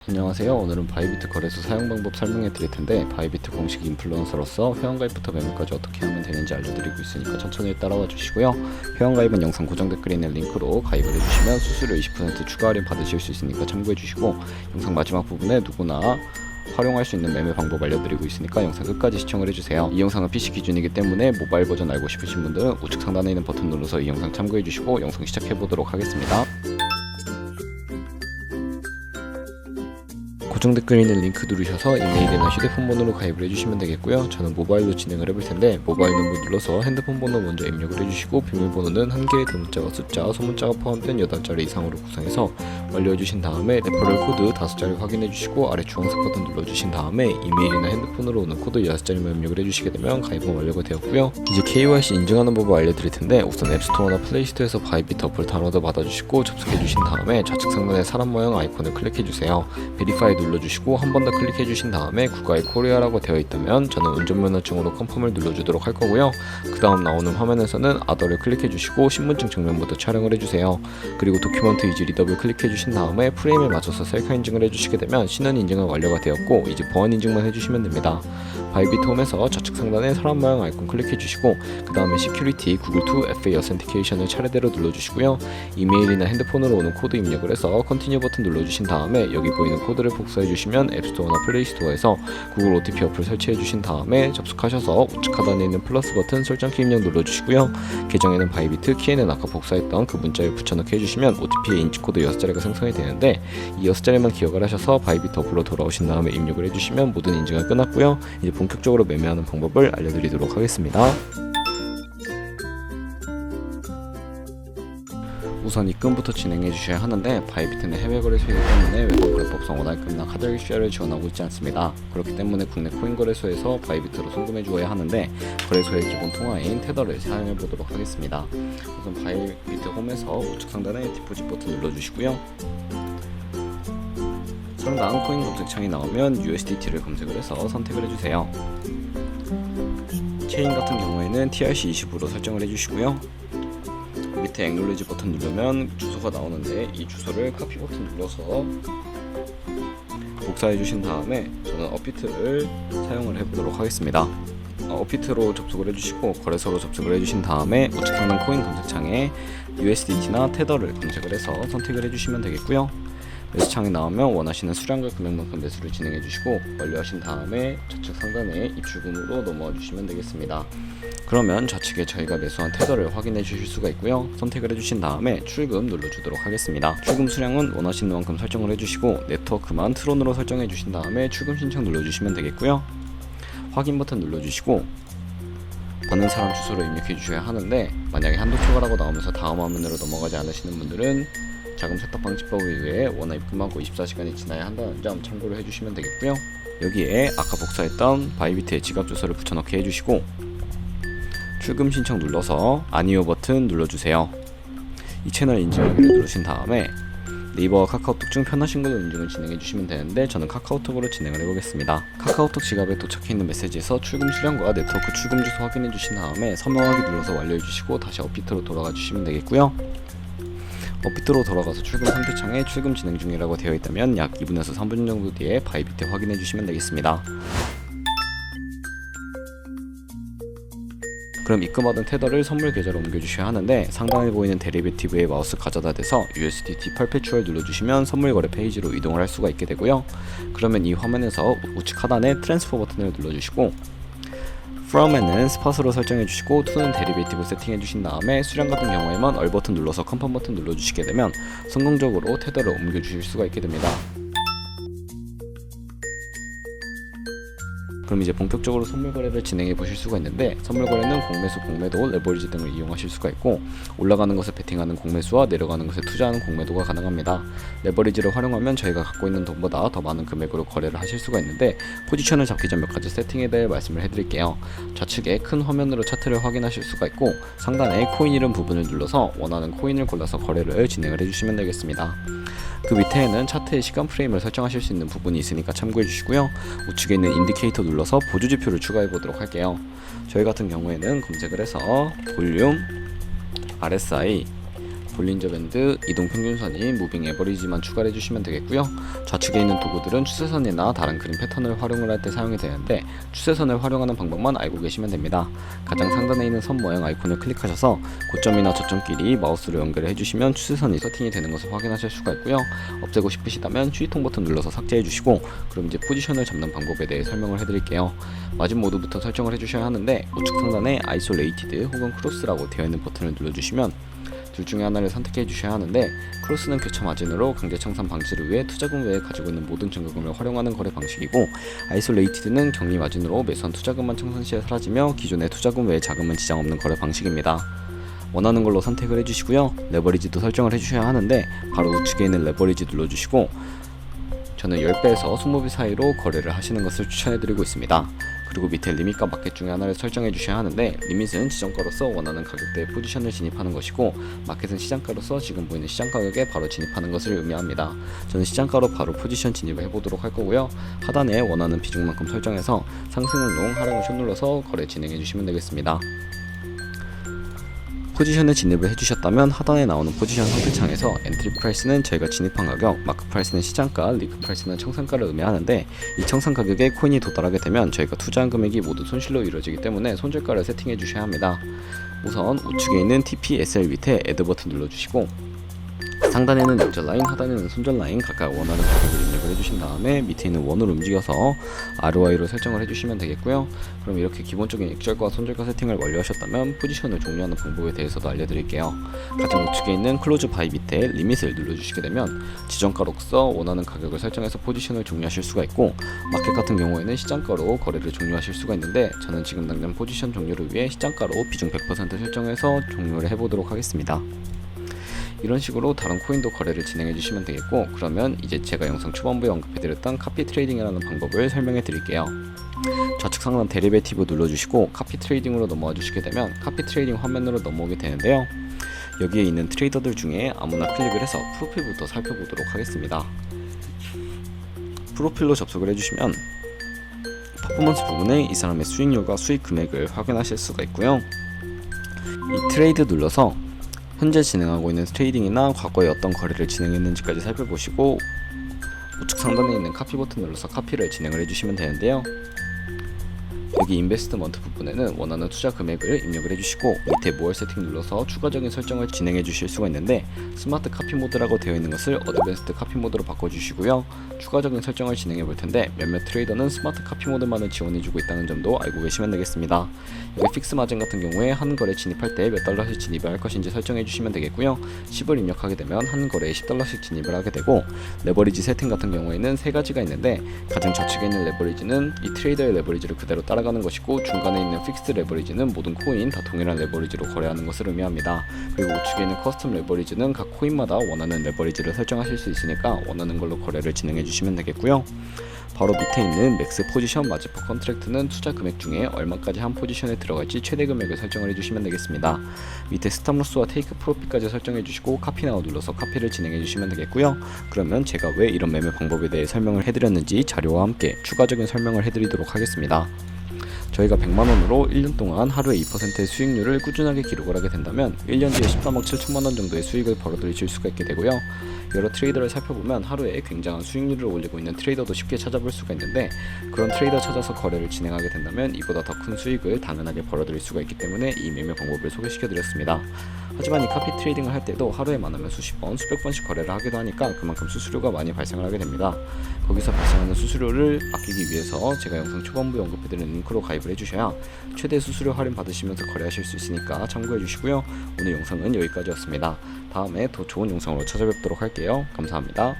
안녕하세요. 오늘은 바이비트 거래소 사용 방법 설명해 드릴 텐데, 바이비트 공식 인플루언서로서 회원가입부터 매매까지 어떻게 하면 되는지 알려드리고 있으니까 천천히 따라와 주시고요. 회원가입은 영상 고정 댓글에 있는 링크로 가입을 해주시면 수수료 20% 추가 할인 받으실 수 있으니까 참고해 주시고, 영상 마지막 부분에 누구나 활용할 수 있는 매매 방법 알려드리고 있으니까 영상 끝까지 시청을 해주세요. 이 영상은 PC 기준이기 때문에 모바일 버전 알고 싶으신 분들은 우측 상단에 있는 버튼 눌러서 이 영상 참고해 주시고 영상 시작해 보도록 하겠습니다. 고정 댓글에 있는 링크 누르셔서 이메일이나 휴대폰 번호로 가입을 해주시면 되겠고요. 저는 모바일로 진행을 해볼 텐데, 모바일 넘버 눌러서 핸드폰 번호 먼저 입력을 해주시고, 비밀번호는 한 개의 대문자와 숫자, 소문자가 포함된 8자리 이상으로 구성해서 완료해주신 다음에 레퍼럴 코드 5자리 확인해주시고, 아래 주황색 버튼 눌러주신 다음에 이메일이나 핸드폰으로 오는 코드 6자리만 입력을 해주시게 되면 가입은 완료가 되었고요. 이제 KYC 인증하는 법을 알려드릴 텐데, 우선 앱스토어나 플레이스토어에서 바이비트 어플 다운로드 받아주시고 접속해주신 다음에 좌측 상단에 사람 모양 아이콘을 클릭해주세요. 베리파이 눌러주시고 한 번 더 클릭해주신 다음에 국가의 코리아라고 되어 있다면 저는 운전면허증으로 컨펌을 눌러주도록 할 거고요. 그 다음 나오는 화면에서는 아더를 클릭해주시고 신분증 증명부터 촬영을 해주세요. 그리고 도큐먼트 이즈 리더블 클릭해주신 다음에 프레임에 맞춰서 셀카 인증을 해주시게 되면 신원 인증은 완료가 되었고, 이제 보안 인증만 해주시면 됩니다. 바이비트 홈에서 좌측 상단에 사람 모양 아이콘 클릭해주시고, 그 다음에 시큐리티 구글2 FA 어센티케이션을 차례대로 눌러주시고요. 이메일이나 핸드폰으로 오는 코드 입력을 해서 컨티뉴 버튼 눌러주신 다음에 여기 보이는 코드를 복사해주시면 앱스토어나 플레이스토어에서 구글 OTP 어플 설치해주신 다음에 접속하셔서 우측 하단에 있는 플러스 버튼 설정키 입력 눌러주시고요. 계정에는 바이비트, 키에는 아까 복사했던 그 문자를 붙여넣기 해주시면 OTP의 인치코드 6자리가 생성이 되는데, 이 6자리만 기억을 하셔서 바이비트 어플로 돌아오신 다음에 입력을 해주시면 모든 인증은 끝났고요. 이제 본격적으로 매매하는 방법을 알려드리도록 하겠습니다. 우선 입금부터 진행해 주셔야 하는데, 바이비트는 해외 거래소이기 때문에 외국 거래법상 원화입금이나 카드 슈어를 지원하고 있지 않습니다. 그렇기 때문에 국내 코인 거래소에서 바이비트로 송금해 주어야 하는데, 거래소의 기본 통화인 테더를 사용해 보도록 하겠습니다. 우선 바이비트 홈에서 우측 상단에 디포짓 버튼 눌러주시고요. 상단 코인 검색창이 나오면 USDT를 검색을 해서 선택을 해주세요. 체인 같은 경우에는 TRC20으로 설정을 해주시고요. 밑에 액놀리지 버튼 누르면 주소가 나오는데, 이 주소를 카피 버튼 눌러서 복사해 주신 다음에 저는 업비트를 사용을 해보도록 하겠습니다. 업비트로 접속을 해주시고 거래소로 접속을 해주신 다음에 우측 상단 코인 검색창에 USDT나 테더를 검색을 해서 선택을 해주시면 되겠고요. 매수창이 나오면 원하시는 수량과 금액만큼 매수를 진행해 주시고, 완료하신 다음에 좌측 상단에 입출금으로 넘어와 주시면 되겠습니다. 그러면 좌측에 저희가 매수한 테더를 확인해 주실 수가 있고요. 선택을 해주신 다음에 출금 눌러주도록 하겠습니다. 출금 수량은 원하시는 만큼 설정을 해주시고, 네트워크만 트론으로 설정해 주신 다음에 출금 신청 눌러주시면 되겠고요. 확인 버튼 눌러주시고 받는 사람 주소를 입력해 주셔야 하는데, 만약에 한도 초과라고 나오면서 다음 화면으로 넘어가지 않으시는 분들은 자금 세탁 방지법에 의해 원화 입금하고 24시간이 지나야 한다는 점 참고를 해주시면 되겠고요. 여기에 아까 복사했던 바이비트의 지갑 주소를 붙여넣기 해주시고, 출금 신청 눌러서 아니요 버튼 눌러주세요. 이 채널 인증하기를 누르신 다음에 네이버와 카카오톡 중 편하신 걸로 인증을 진행해 주시면 되는데, 저는 카카오톡으로 진행을 해보겠습니다. 카카오톡 지갑에 도착해 있는 메시지에서 출금 수량과 네트워크 출금 주소 확인해 주신 다음에 서명하기 눌러서 완료해 주시고 다시 업비트로 돌아가 주시면 되겠고요. 업비트로 돌아가서 출금 상태창에 출금 진행 중이라고 되어 있다면 약 2분에서 3분 정도 뒤에 바이비트 확인해 주시면 되겠습니다. 그럼 입금받은 테더를 선물 계좌로 옮겨주셔야 하는데, 상단에 보이는 데리베티브에 마우스 가져다 대서 USDT 퍼페추얼 눌러주시면 선물 거래 페이지로 이동을 할 수가 있게 되고요. 그러면 이 화면에서 우측 하단에 트랜스퍼 버튼을 눌러주시고, from에는 스팟으로 설정해 주시고, to는 데리베이티브 세팅해 주신 다음에 수량 같은 경우에만 얼 버튼 눌러서 컨펌 버튼 눌러주시게 되면 성공적으로 테더를 옮겨 주실 수가 있게 됩니다. 그럼 이제 본격적으로 선물 거래를 진행해 보실 수가 있는데, 선물 거래는 공매수, 공매도, 레버리지 등을 이용하실 수가 있고, 올라가는 것에 베팅하는 공매수와 내려가는 것에 투자하는 공매도가 가능합니다. 레버리지를 활용하면 저희가 갖고 있는 돈보다 더 많은 금액으로 거래를 하실 수가 있는데, 포지션을 잡기 전 몇 가지 세팅에 대해 말씀을 해드릴게요. 좌측에 큰 화면으로 차트를 확인하실 수가 있고, 상단에 코인 이름 부분을 눌러서 원하는 코인을 골라서 거래를 진행을 해주시면 되겠습니다. 그 밑에는 차트의 시간 프레임을 설정하실 수 있는 부분이 있으니까 참고해 주시고요. 우측에 있는 인디케이터 눌러서 보조 지표를 추가해 보도록 할게요. 저희 같은 경우에는 검색을 해서 볼륨, RSI, 볼린저 밴드, 이동 평균선인 무빙 에버리지만 추가를 해주시면 되겠고요. 좌측에 있는 도구들은 추세선이나 다른 그림 패턴을 활용을 할 때 사용이 되는데 추세선을 활용하는 방법만 알고 계시면 됩니다. 가장 상단에 있는 선 모양 아이콘을 클릭하셔서 고점이나 저점끼리 마우스로 연결을 해주시면 추세선이 세팅이 되는 것을 확인하실 수가 있고요. 없애고 싶으시다면 휴지통 버튼 눌러서 삭제해 주시고, 그럼 이제 포지션을 잡는 방법에 대해 설명을 해드릴게요. 마진 모드부터 설정을 해주셔야 하는데 우측 상단에 아이솔레이티드 혹은 크로스라고 되어 있는 버튼을 눌러주시면 둘 중에 하나를 선택해 주셔야 하는데, 크로스는 교차 마진으로 강제 청산 방지를 위해 투자금 외에 가지고 있는 모든 증거금을 활용하는 거래 방식이고, 아이솔레이티드는 격리 마진으로 매수한 투자금만 청산 시에 사라지며 기존의 투자금 외의 자금은 지장 없는 거래 방식입니다. 원하는 걸로 선택을 해주시고요. 레버리지도 설정을 해주셔야 하는데 바로 우측에 있는 레버리지 눌러주시고, 저는 10배에서 20배 사이로 거래를 하시는 것을 추천해드리고 있습니다. 그리고 밑에 리밋과 마켓 중에 하나를 설정해 주셔야 하는데, 리밋은 지정가로서 원하는 가격대의 포지션을 진입하는 것이고, 마켓은 시장가로서 지금 보이는 시장 가격에 바로 진입하는 것을 의미합니다. 저는 시장가로 바로 포지션 진입을 해보도록 할 거고요. 하단에 원하는 비중만큼 설정해서 상승을 롱, 하락을 숏 눌러서 거래 진행해 주시면 되겠습니다. 포지션에 진입을 해주셨다면 하단에 나오는 포지션 선택창에서 엔트리 프라이스는 저희가 진입한 가격, 마크 프라이스는 시장가, 리그 프라이스는 청산가를 의미하는데, 이 청산 가격에 코인이 도달하게 되면 저희가 투자한 금액이 모두 손실로 이루어지기 때문에 손절가를 세팅해 주셔야 합니다. 우선 우측에 있는 TP/SL 밑에 애드 버튼 눌러주시고, 상단에는 역전 라인, 하단에는 손절 라인 각각 원하는 가격을 입력을 해주신 다음에 밑에 있는 원으로 움직여서 ROI로 설정을 해주시면 되겠고요. 그럼 이렇게 기본적인 익절과 손절가 세팅을 완료하셨다면 포지션을 종료하는 방법에 대해서도 알려드릴게요. 가장 우측에 있는 클로즈 바이 밑에 리밋을 눌러주시게 되면 지정가로서 원하는 가격을 설정해서 포지션을 종료하실 수가 있고, 마켓 같은 경우에는 시장가로 거래를 종료하실 수가 있는데, 저는 지금 당장 포지션 종료를 위해 시장가로 비중 100% 설정해서 종료를 해보도록 하겠습니다. 이런 식으로 다른 코인도 거래를 진행해 주시면 되겠고, 그러면 이제 제가 영상 초반부에 언급해드렸던 카피 트레이딩이라는 방법을 설명해 드릴게요. 좌측 상단 데리베이티브 눌러주시고 카피 트레이딩으로 넘어와 주시게 되면 카피 트레이딩 화면으로 넘어오게 되는데요. 여기에 있는 트레이더들 중에 아무나 클릭을 해서 프로필부터 살펴보도록 하겠습니다. 프로필로 접속을 해주시면 퍼포먼스 부분에 이 사람의 수익률과 수익 금액을 확인하실 수가 있고요. 이 트레이드 눌러서 현재 진행하고 있는 트레이딩이나 과거에 어떤 거래를 진행했는지까지 살펴보시고, 우측 상단에 있는 카피 버튼 눌러서 카피를 진행을 해주시면 되는데요. 여기 인베스트먼트 부분에는 원하는 투자 금액을 입력을 해주시고, 밑에 모어 세팅 눌러서 추가적인 설정을 진행해 주실 수가 있는데, 스마트 카피 모드라고 되어 있는 것을 어드밴스드 카피 모드로 바꿔주시고요. 추가적인 설정을 진행해 볼 텐데, 몇몇 트레이더는 스마트 카피 모드만을 지원해 주고 있다는 점도 알고 계시면 되겠습니다. 여기 픽스 마진 같은 경우에 한 거래 진입할 때 몇 달러씩 진입을 할 것인지 설정해 주시면 되겠고요. 10을 입력하게 되면 한 거래에 10달러씩 진입을 하게 되고, 레버리지 세팅 같은 경우에는 세 가지가 있는데, 가장 좌측에 있는 레버리지는 이 트레이더의 레버리지를 그대로 따라가는 것이고, 중간에 있는 픽스 레버리지는 모든 코인 다 동일한 레버리지로 거래하는 것을 의미합니다. 그리고 우측에 있는 커스텀 레버리지는 각 코인마다 원하는 레버리지를 설정하실 수 있으니까 원하는 걸로 거래를 진행해 주시면 되겠고요. 바로 밑에 있는 맥스 포지션 마지퍼 컨트랙트는 투자 금액 중에 얼마까지 한 포지션에 들어갈지 최대 금액을 설정을 해주시면 되겠습니다. 밑에 스탑로스와 테이크 프로핏까지 설정해 주시고 카피 나우 눌러서 카피를 진행해 주시면 되겠고요. 그러면 제가 왜 이런 매매 방법에 대해 설명을 해드렸는지 자료와 함께 추가적인 설명을 해드리도록 하겠습니다. 저희가 100만원으로 1년 동안 하루에 2%의 수익률을 꾸준하게 기록을 하게 된다면 1년 뒤에 13억 7천만원 정도의 수익을 벌어들이실 수가 있게 되고요. 여러 트레이더를 살펴보면 하루에 굉장한 수익률을 올리고 있는 트레이더도 쉽게 찾아볼 수가 있는데, 그런 트레이더 찾아서 거래를 진행하게 된다면 이보다 더 큰 수익을 당연하게 벌어들일 수가 있기 때문에 이 매매 방법을 소개시켜 드렸습니다. 하지만 이 카피 트레이딩을 할 때도 하루에 많으면 수십 번, 수백 번씩 거래를 하기도 하니까 그만큼 수수료가 많이 발생을 하게 됩니다. 거기서 발생하는 수수료를 아끼기 위해서 제가 영상 초반부에 언급해드린 링크로 가입을 해주셔야 최대 수수료 할인 받으시면서 거래하실 수 있으니까 참고해 주시고요. 오늘 영상은 여기까지였습니다. 다음에 더 좋은 영상으로 찾아뵙도록 할게요. 감사합니다.